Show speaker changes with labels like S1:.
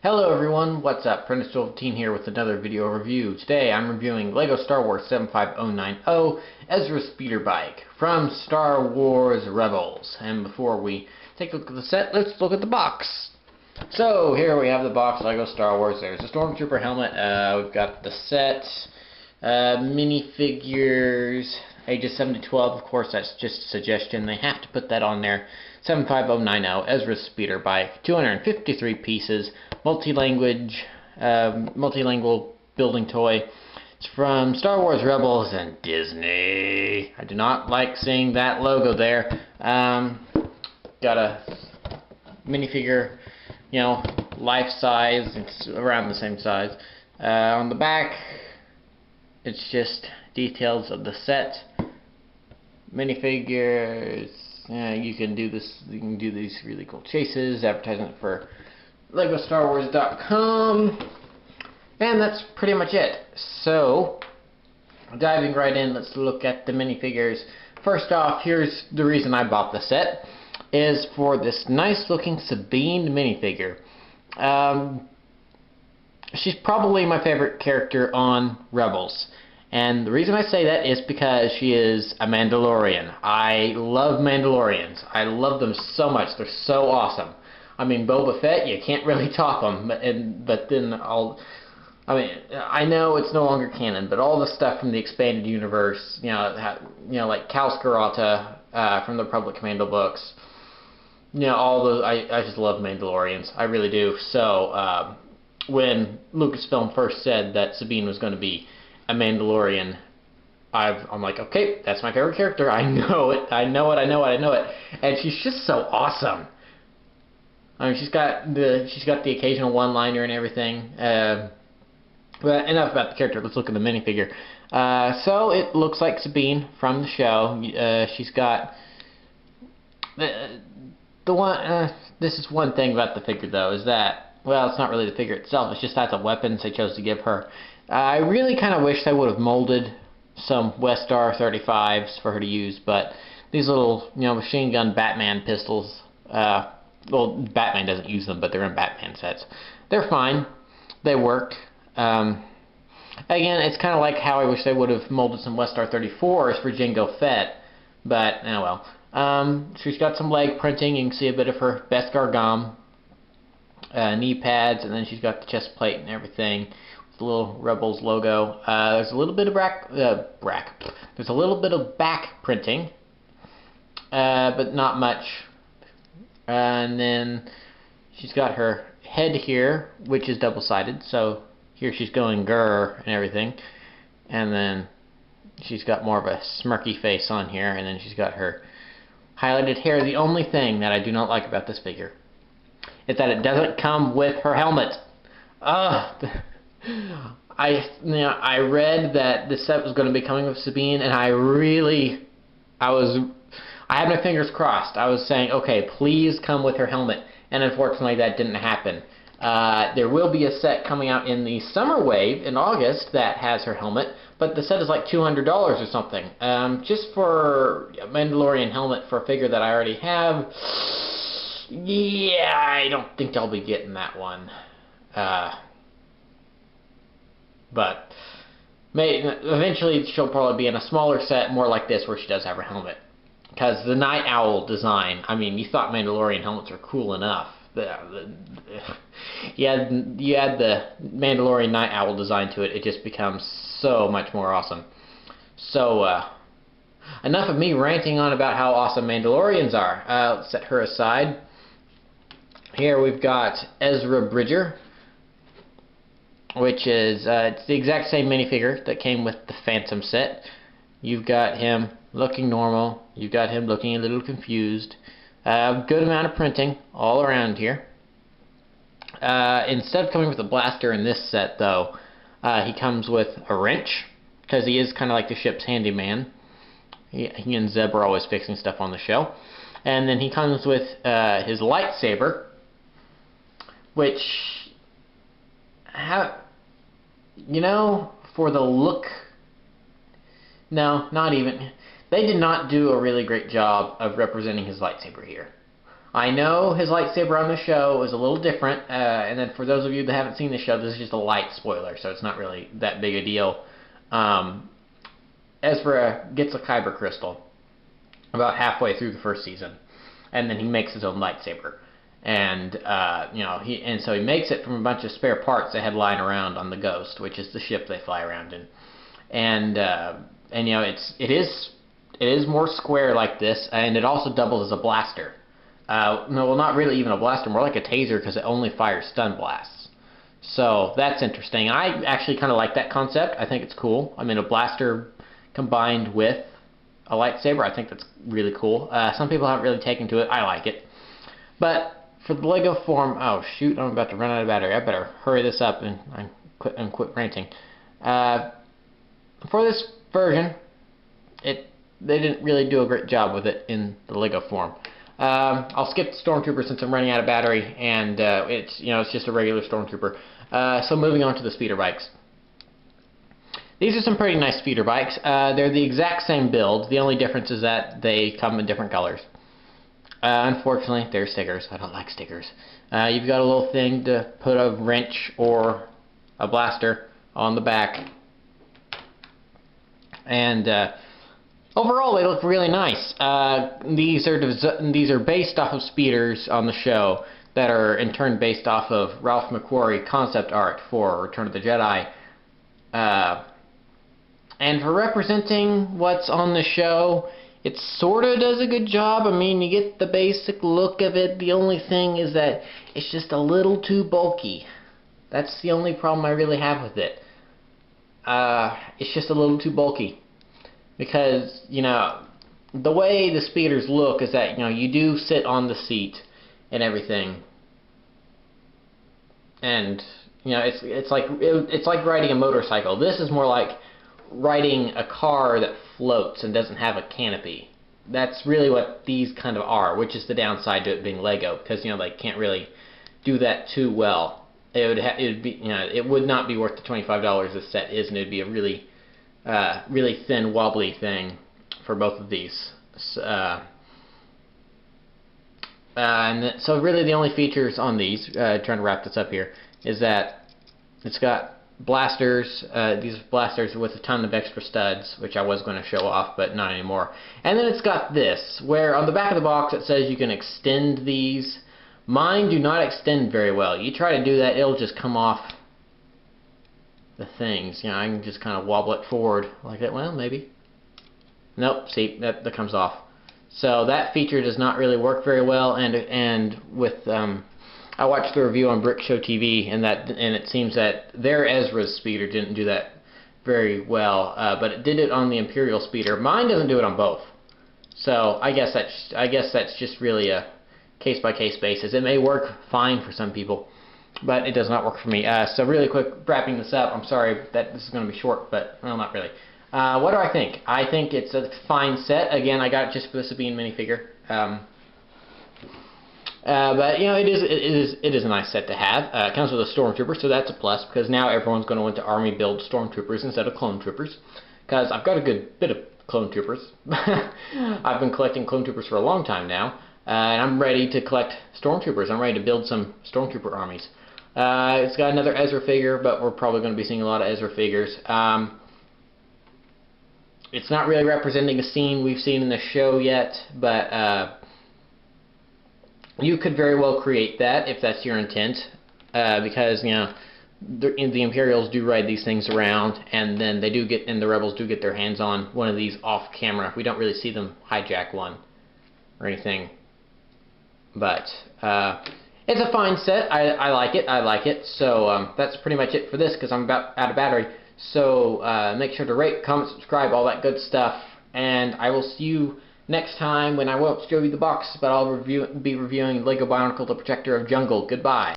S1: Hello everyone, what's up? Prentice12 here with another video review. Today I'm reviewing LEGO Star Wars 75090 Ezra Speeder Bike from Star Wars Rebels. And before we take a look at the set, let's look at the box. So here we have the box, LEGO Star Wars. There's a Stormtrooper helmet, we've got the set, minifigures, ages 7 to 12, of course that's just a suggestion, they have to put that on there. 75090 Ezra Speeder Bike, 253 pieces, multilingual building toy. It's from Star Wars Rebels and Disney. I do not like seeing that logo there. Got a minifigure, you know, life size. It's around the same size. On the back, it's just details of the set. Minifigures. You can do this. You can do these really cool chases. Advertisement for LegoStarWars.com, and that's pretty much it. So, diving right in, let's look at the minifigures. First off, here's the reason I bought the set: is for this nice-looking Sabine minifigure. She's probably my favorite character on Rebels. And the reason I say that is because she is a Mandalorian. I love Mandalorians. I love them so much. They're so awesome. I mean, Boba Fett, you can't really top him. But then I know it's no longer canon, but all the stuff from the expanded universe, like Cal Skirata from the Republic Commando books, all those. I just love Mandalorians. I really do. So when Lucasfilm first said that Sabine was going to be a Mandalorian, I'm like, okay, that's my favorite character. I know it. And she's just so awesome. I mean, she's got the occasional one-liner and everything. But enough about the character. Let's look at the minifigure. So it looks like Sabine from the show. She's got the one. This is one thing about the figure, though, is that, well, it's not really the figure itself. It's just that the weapons they chose to give her. I really kind of wish they would have molded some Westar 35s for her to use, but these little, machine gun Batman pistols, well, Batman doesn't use them, but they're in Batman sets. They're fine. They work. Again, it's kind of like how I wish they would have molded some Westar 34s for Jango Fett, but, oh well. She's got some leg printing. You can see a bit of her Beskar Gom, knee pads, and then she's got the chest plate and everything. The little Rebels logo. There's a little bit of There's a little bit of back printing, but not much. And then she's got her head here, which is double-sided. So here she's going grr and everything, and then she's got more of a smirky face on here, and then she's got her highlighted hair. The only thing that I do not like about this figure is that it doesn't come with her helmet. I read that this set was going to be coming with Sabine, and I had my fingers crossed. I was saying, okay, please come with her helmet, and unfortunately that didn't happen. There will be a set coming out in the summer wave in August that has her helmet, but the set is like $200 or something. Just for a Mandalorian helmet for a figure that I already have, yeah, I don't think I'll be getting that one. But eventually she'll probably be in a smaller set, more like this, where she does have her helmet. Because the Night Owl design, I mean, you thought Mandalorian helmets were cool enough. You add the Mandalorian Night Owl design to it, it just becomes so much more awesome. So, enough of me ranting on about how awesome Mandalorians are. Let's set her aside. Here we've got Ezra Bridger, which is it's the exact same minifigure that came with the Phantom set. You've got him looking normal. You've got him looking a little confused. Good amount of printing all around here. Instead of coming with a blaster in this set, though, he comes with a wrench, because he is kind of like the ship's handyman. He and Zeb are always fixing stuff on the show. And then he comes with his lightsaber, which, for the look, no, not even. They did not do a really great job of representing his lightsaber here. I know his lightsaber on the show is a little different, and then for those of you that haven't seen the show, this is just a light spoiler, so it's not really that big a deal. Ezra gets a kyber crystal about halfway through the first season, and then he makes his own lightsaber. And so he makes it from a bunch of spare parts they had lying around on the Ghost, which is the ship they fly around in. And it is more square like this, and it also doubles as a blaster. No, well, not really even a blaster, more like a taser, because it only fires stun blasts. So that's interesting. I actually kind of like that concept. I think it's cool. I mean, a blaster combined with a lightsaber, I think that's really cool. Some people haven't really taken to it. I like it. But for the Lego form, oh shoot, I'm about to run out of battery. I better hurry this up and quit ranting. For this version, they didn't really do a great job with it in the Lego form. I'll skip the Stormtrooper since I'm running out of battery, and it's just a regular Stormtrooper. So moving on to the speeder bikes. These are some pretty nice speeder bikes. They're the exact same build. The only difference is that they come in different colors. Unfortunately, they're stickers. I don't like stickers. You've got a little thing to put a wrench or a blaster on the back. And overall, they look really nice. These are based off of speeders on the show that are in turn based off of Ralph McQuarrie concept art for Return of the Jedi. And for representing what's on the show, it sort of does a good job. I mean, you get the basic look of it. The only thing is that it's just a little too bulky. That's the only problem I really have with it. It's just a little too bulky. Because, the way the speeders look is that, you do sit on the seat and everything. And, it's like riding a motorcycle. This is more like riding a car that floats and doesn't have a canopy. That's really what these kind of are, which is the downside to it being Lego, because they can't really do that too well. It would not be worth the $25 this set is, and it'd be a really really thin, wobbly thing for both of these. So really the only features on these, trying to wrap this up here, is that it's got blasters, these blasters with a ton of extra studs, which I was going to show off, but not anymore. And then it's got this, where on the back of the box it says you can extend these. Mine do not extend very well. You try to do that, it'll just come off the things. I can just kind of wobble it forward like that. Well, maybe. Nope, see, that comes off. So that feature does not really work very well, and with I watched the review on Brick Show TV, and it seems that their Ezra's speeder didn't do that very well, but it did it on the Imperial speeder. Mine doesn't do it on both. So I guess that's just really a case-by-case basis. It may work fine for some people, but it does not work for me. So really quick, wrapping this up, I'm sorry that this is going to be short, but, well, not really. What do I think? I think it's a fine set. Again, I got it just for the Sabine minifigure. But it is a nice set to have. It comes with a Stormtrooper, so that's a plus, because now everyone's going to want to army build Stormtroopers instead of Clone Troopers, because I've got a good bit of Clone Troopers. I've been collecting Clone Troopers for a long time now, and I'm ready to collect Stormtroopers. I'm ready to build some Stormtrooper armies. It's got another Ezra figure, but we're probably going to be seeing a lot of Ezra figures. It's not really representing a scene we've seen in the show yet, but you could very well create that if that's your intent, because the Imperials do ride these things around, and then the Rebels do get their hands on one of these off camera. We don't really see them hijack one or anything, but it's a fine set. I like it. So that's pretty much it for this, because I'm about out of battery. So make sure to rate, comment, subscribe, all that good stuff, and I will see you next time when I won't show you the box, but I'll be reviewing Lego Bionicle, the Protector of Jungle. Goodbye.